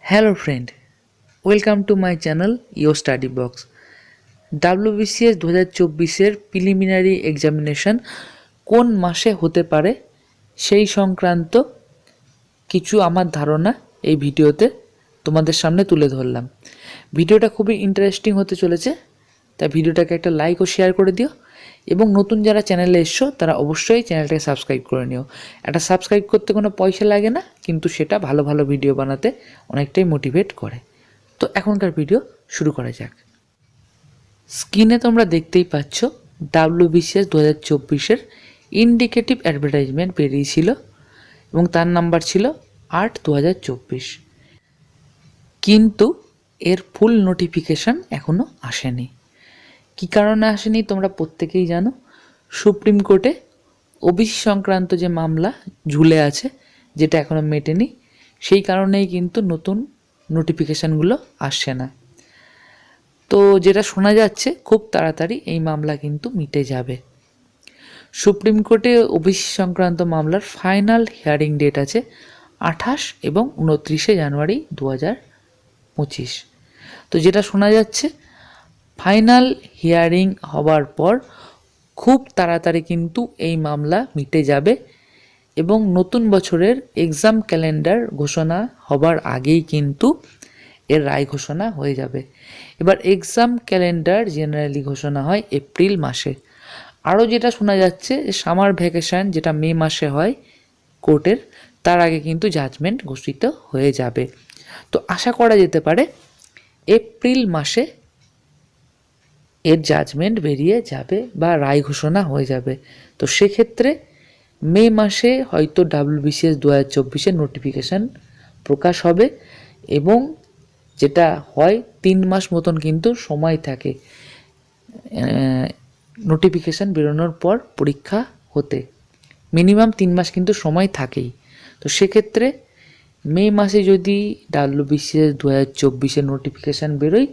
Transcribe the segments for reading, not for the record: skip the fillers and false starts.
Hello friend, welcome to my channel Your Study Box. WBCS 2024 preliminary examination কোন মাসে হতে পারে সেই সংক্রান্ত কিছু আমার ধারণা এই ভিডিওতে তোমাদের সামনে তুলে ধরলাম। ভিডিওটা খুবই ইন্টারেস্টিং হতে চলেছে, তাই ভিডিওটাকে একটা লাইক ও শেয়ার করে দিও এবং নতুন যারা চ্যানেলে এসছো তারা অবশ্যই চ্যানেলটাকে সাবস্ক্রাইব করে নিও। এটা সাবস্ক্রাইব করতে কোনো পয়সা লাগে না, কিন্তু সেটা ভালো ভালো ভিডিও বানাতে অনেকটাই মোটিভেট করে। তো এখনকার ভিডিও শুরু করা যাক। স্ক্রিনে তোমরা দেখতেই পাচ্ছ WBCS 2024 ইন্ডিকেটিভ অ্যাডভার্টাইজমেন্ট বেরিয়েছিল এবং তার নাম্বার ছিল 8/2024, কিন্তু এর ফুল নোটিফিকেশান এখনও আসেনি। কী কারণে আসেনি তোমরা প্রত্যেকেই জানো। সুপ্রিম কোর্টে ওবিসি সংক্রান্ত যে মামলা ঝুলে আছে, যেটা এখনও মেটেনি, সেই কারণেই কিন্তু নতুন নোটিফিকেশানগুলো আসছে না। তো যেটা শোনা যাচ্ছে খুব তাড়াতাড়ি এই মামলা কিন্তু মিটে যাবে। সুপ্রিম কোর্টে ওবিসি সংক্রান্ত মামলার ফাইনাল হিয়ারিং ডেট আছে 28 এবং 29 জানুয়ারি 2025। তো যেটা শোনা যাচ্ছে ফাইনাল হিয়ারিং হবার পর খুব তাড়াতাড়ি কিন্তু এই মামলা মিটে যাবে এবং নতুন বছরের এক্সাম ক্যালেন্ডার ঘোষণা হবার আগেই কিন্তু এর রায় ঘোষণা হয়ে যাবে। এবার এক্সাম ক্যালেন্ডার জেনারেলি ঘোষণা হয় এপ্রিল মাসে। আরও যেটা শোনা যাচ্ছে সামার ভ্যাকেশন যেটা মে মাসে হয় কোর্টের, তার আগে কিন্তু জাজমেন্ট ঘোষিত হয়ে যাবে। তো আশা করা যেতে পারে এপ্রিল মাসে এর জাজমেন্ট বেরিয়ে যাবে বা রায় ঘোষণা হয়ে যাবে। তো সেক্ষেত্রে মে মাসে হয়তো WBCS 2024 নোটিফিকেশান প্রকাশ হবে এবং যেটা হয় 3 মাস মতন কিন্তু সময় থাকে নোটিফিকেশান বেরোনোর পর পরীক্ষা হতে। মিনিমাম 3 মাস কিন্তু সময় থাকেই। তো সেক্ষেত্রে মে মাসে যদি WBCS 2024 নোটিফিকেশান বেরোয়,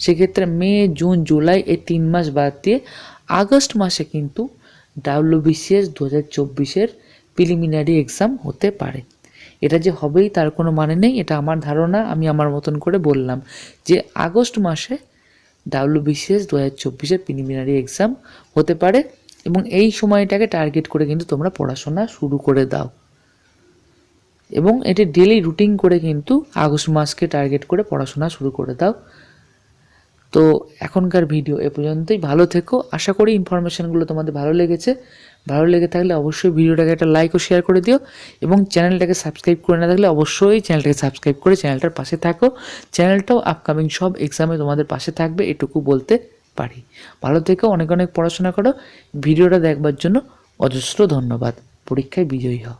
সেক্ষেত্রে মে, জুন, জুলাই এই 3 মাস বাদ দিয়ে আগস্ট মাসে কিন্তু WBCS 2024 প্রিলিমিনারি এক্সাম হতে পারে। এটা যে হবেই তার কোনো মানে নেই, এটা আমার ধারণা, আমি আমার মতন করে বললাম যে আগস্ট মাসে WBCS 2024 প্রিলিমিনারি এক্সাম হতে পারে এবং এই সময়টাকে টার্গেট করে কিন্তু তোমরা পড়াশোনা শুরু করে দাও এবং এটি ডেলি রুটিন করে কিন্তু আগস্ট মাসকে টার্গেট করে পড়াশোনা শুরু করে দাও। তো এখনকার ভিডিও এ পর্যন্তই। ভালো থেকো। আশা করি ইনফরমেশানগুলো তোমাদের ভালো লেগেছে। ভালো লেগে থাকলে অবশ্যই ভিডিওটাকে একটা লাইক ও শেয়ার করে দিও এবং চ্যানেলটাকে সাবস্ক্রাইব করে না থাকলে অবশ্যই চ্যানেলটাকে সাবস্ক্রাইব করে চ্যানেলটার পাশে থাকো। চ্যানেলটাও আপকামিং সব এক্সামে তোমাদের পাশে থাকবে, এটুকু বলতে পারি। ভালো থেকো, অনেক অনেক পড়াশোনা করো। ভিডিওটা দেখবার জন্য অজস্র ধন্যবাদ। পরীক্ষায় বিজয়ী হও।